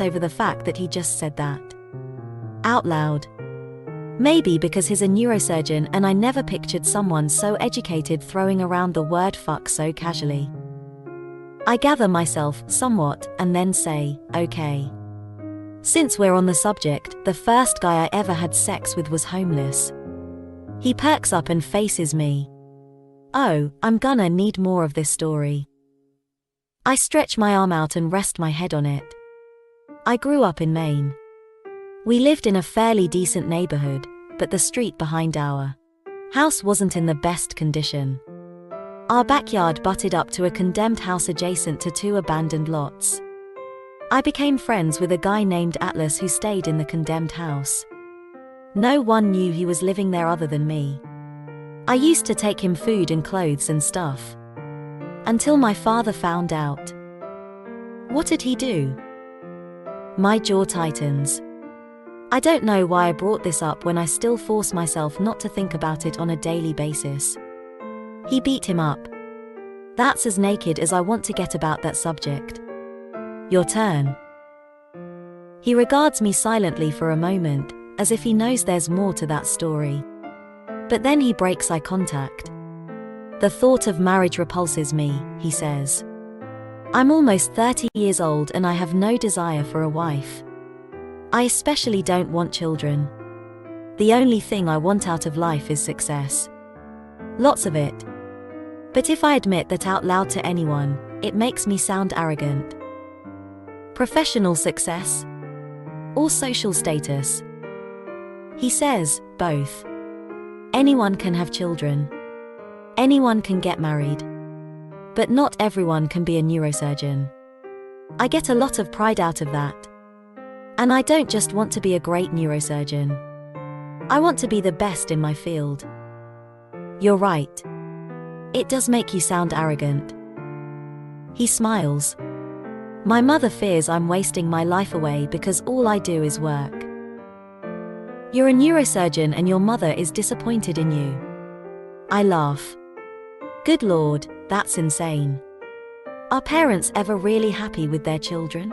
over the fact that he just said that out loud. Maybe because he's a neurosurgeon and I never pictured someone so educated throwing around the word fuck so casually. I gather myself somewhat and then say, okay. Since we're on the subject, the first guy I ever had sex with was homeless. He perks up and faces me. Oh, I'm gonna need more of this story. I stretch my arm out and rest my head on it. I grew up in Maine. We lived in a fairly decent neighborhood, but the street behind our house wasn't in the best condition. Our backyard butted up to a condemned house adjacent to 2 abandoned lots. I became friends with a guy named Atlas who stayed in the condemned house. No one knew he was living there other than me. I used to take him food and clothes and stuff. Until my father found out. What did he do? My jaw tightens. I don't know why I brought this up when I still force myself not to think about it on a daily basis. He beat him up. That's as naked as I want to get about that subject. Your turn. He regards me silently for a moment, as if he knows there's more to that story. But then he breaks eye contact. The thought of marriage repulses me, he says. I'm almost 30 years old and I have no desire for a wife. I especially don't want children. The only thing I want out of life is success. Lots of it. But if I admit that out loud to anyone, it makes me sound arrogant. Professional success? Or social status? He says, both. Anyone can have children. Anyone can get married. But not everyone can be a neurosurgeon. I get a lot of pride out of that. And I don't just want to be a great neurosurgeon. I want to be the best in my field. You're right. It does make you sound arrogant. He smiles. My mother fears I'm wasting my life away because all I do is work. You're a neurosurgeon and your mother is disappointed in you. I laugh. Good Lord, that's insane. Are parents ever really happy with their children?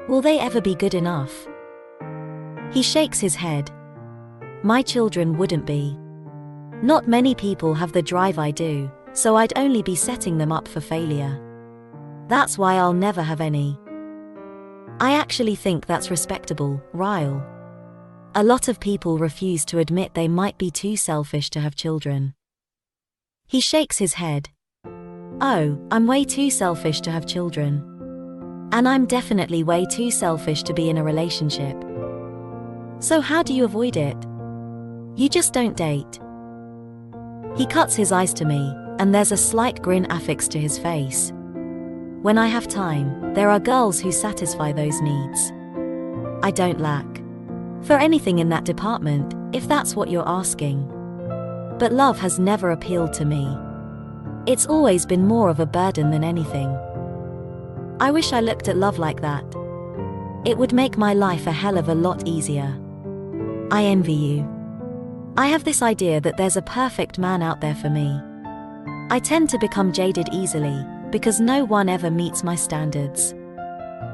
Will they ever be good enough? He shakes his head. My children wouldn't be. Not many people have the drive I do, so I'd only be setting them up for failure. That's why I'll never have any. I actually think that's respectable, Ryle. A lot of people refuse to admit they might be too selfish to have children. He shakes his head. Oh, I'm way too selfish to have children. And I'm definitely way too selfish to be in a relationship. So how do you avoid it? You just don't date. He cuts his eyes to me, and there's a slight grin affixed to his face. When I have time, there are girls who satisfy those needs. I don't lack for anything in that department, if that's what you're asking. But love has never appealed to me. It's always been more of a burden than anything. I wish I looked at love like that. It would make my life a hell of a lot easier. I envy you. I have this idea that there's a perfect man out there for me. I tend to become jaded easily, because no one ever meets my standards.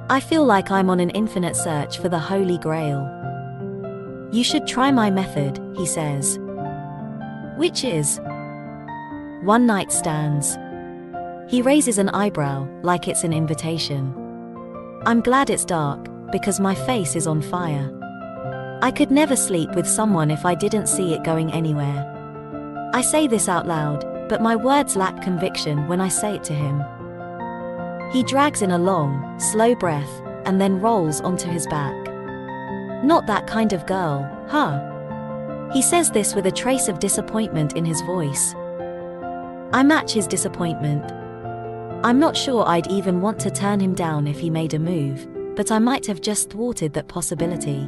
I feel like I'm on an infinite search for the Holy Grail. You should try my method, he says. Which is? One night stands. He raises an eyebrow, like it's an invitation. I'm glad it's dark, because my face is on fire. I could never sleep with someone if I didn't see it going anywhere. I say this out loud, but my words lack conviction when I say it to him. He drags in a long, slow breath, and then rolls onto his back. Not that kind of girl, huh? He says this with a trace of disappointment in his voice. I match his disappointment. I'm not sure I'd even want to turn him down if he made a move, but I might have just thwarted that possibility.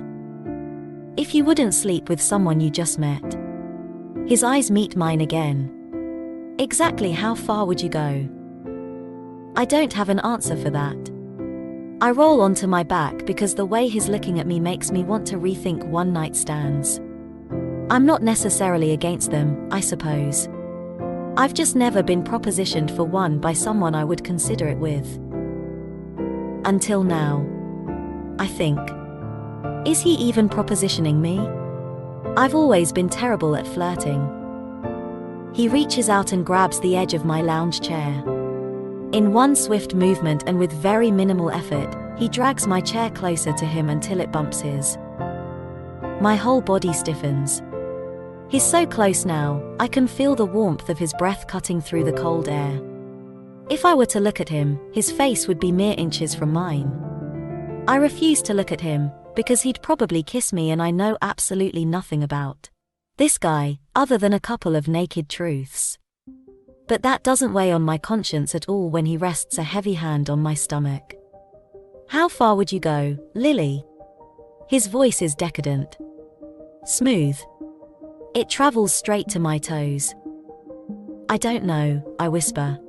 If you wouldn't sleep with someone you just met. His eyes meet mine again. Exactly how far would you go? I don't have an answer for that. I roll onto my back because the way he's looking at me makes me want to rethink one-night stands. I'm not necessarily against them, I suppose. I've just never been propositioned for one by someone I would consider it with. Until now. I think. Is he even propositioning me? I've always been terrible at flirting. He reaches out and grabs the edge of my lounge chair. In one swift movement and with very minimal effort, he drags my chair closer to him until it bumps his. My whole body stiffens. He's so close now, I can feel the warmth of his breath cutting through the cold air. If I were to look at him, his face would be mere inches from mine. I refuse to look at him, because he'd probably kiss me and I know absolutely nothing about this guy, other than a couple of naked truths. But that doesn't weigh on my conscience at all when he rests a heavy hand on my stomach. How far would you go, Lily? His voice is decadent. Smooth. It travels straight to my toes. I don't know, I whisper.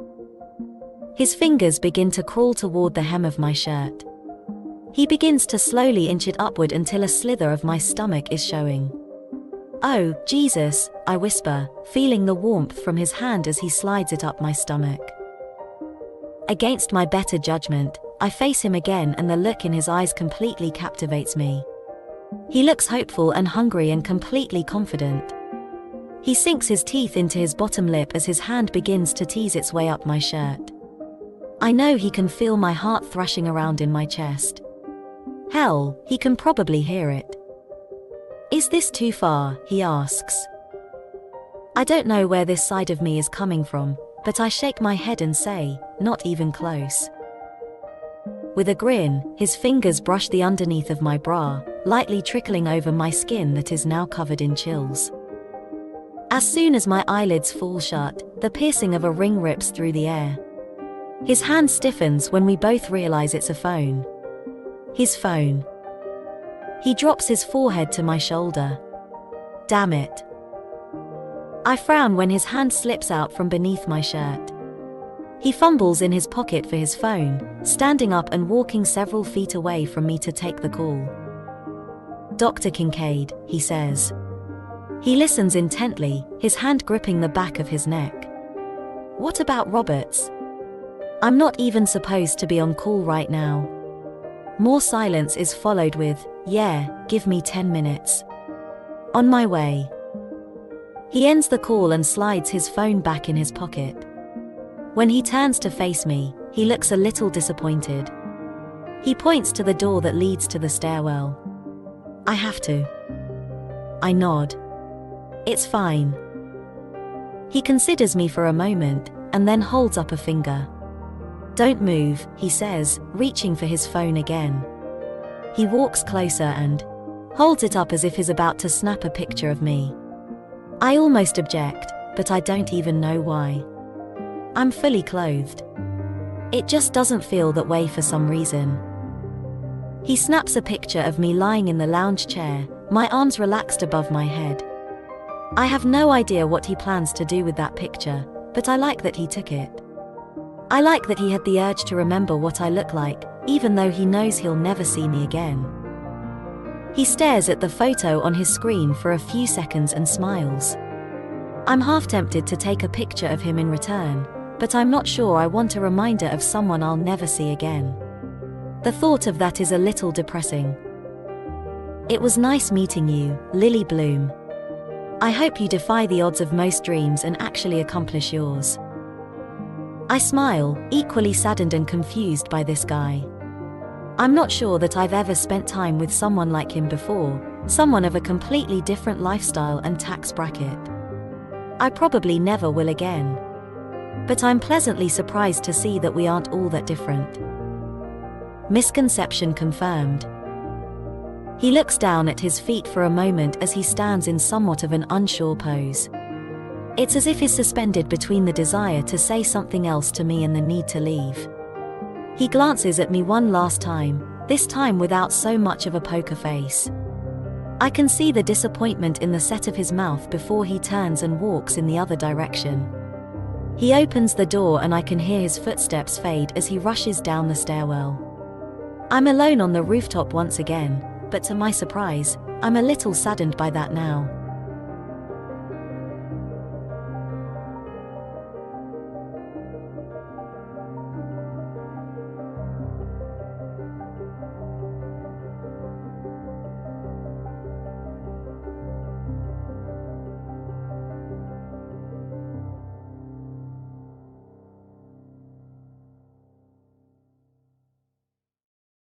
His fingers begin to crawl toward the hem of my shirt. He begins to slowly inch it upward until a slither of my stomach is showing. Oh, Jesus, I whisper, feeling the warmth from his hand as he slides it up my stomach. Against my better judgment, I face him again and the look in his eyes completely captivates me. He looks hopeful and hungry and completely confident. He sinks his teeth into his bottom lip as his hand begins to tease its way up my shirt. I know he can feel my heart thrashing around in my chest. Hell, he can probably hear it. Is this too far, he asks. I don't know where this side of me is coming from, but I shake my head and say, not even close. With a grin, his fingers brush the underneath of my bra, lightly trickling over my skin that is now covered in chills. As soon as my eyelids fall shut, the piercing of a ring rips through the air. His hand stiffens when we both realize it's a phone. His phone. He drops his forehead to my shoulder. Damn it. I frown when his hand slips out from beneath my shirt. He fumbles in his pocket for his phone, standing up and walking several feet away from me to take the call. Dr. Kincaid, he says. He listens intently, his hand gripping the back of his neck. What about Roberts? I'm not even supposed to be on call right now. More silence is followed with, yeah, give me 10 minutes. On my way. He ends the call and slides his phone back in his pocket. When he turns to face me, he looks a little disappointed. He points to the door that leads to the stairwell. I have to. I nod. It's fine. He considers me for a moment, and then holds up a finger. Don't move, he says, reaching for his phone again. He walks closer and holds it up as if he's about to snap a picture of me. I almost object, but I don't even know why. I'm fully clothed. It just doesn't feel that way for some reason. He snaps a picture of me lying in the lounge chair, my arms relaxed above my head. I have no idea what he plans to do with that picture, but I like that he took it. I like that he had the urge to remember what I look like, even though he knows he'll never see me again. He stares at the photo on his screen for a few seconds and smiles. I'm half tempted to take a picture of him in return, but I'm not sure I want a reminder of someone I'll never see again. The thought of that is a little depressing. It was nice meeting you, Lily Bloom. I hope you defy the odds of most dreams and actually accomplish yours. I smile, equally saddened and confused by this guy. I'm not sure that I've ever spent time with someone like him before, someone of a completely different lifestyle and tax bracket. I probably never will again. But I'm pleasantly surprised to see that we aren't all that different. Misconception confirmed. He looks down at his feet for a moment as he stands in somewhat of an unsure pose. It's as if he's suspended between the desire to say something else to me and the need to leave. He glances at me one last time, this time without so much of a poker face. I can see the disappointment in the set of his mouth before he turns and walks in the other direction. He opens the door and I can hear his footsteps fade as he rushes down the stairwell. I'm alone on the rooftop once again, but to my surprise, I'm a little saddened by that now.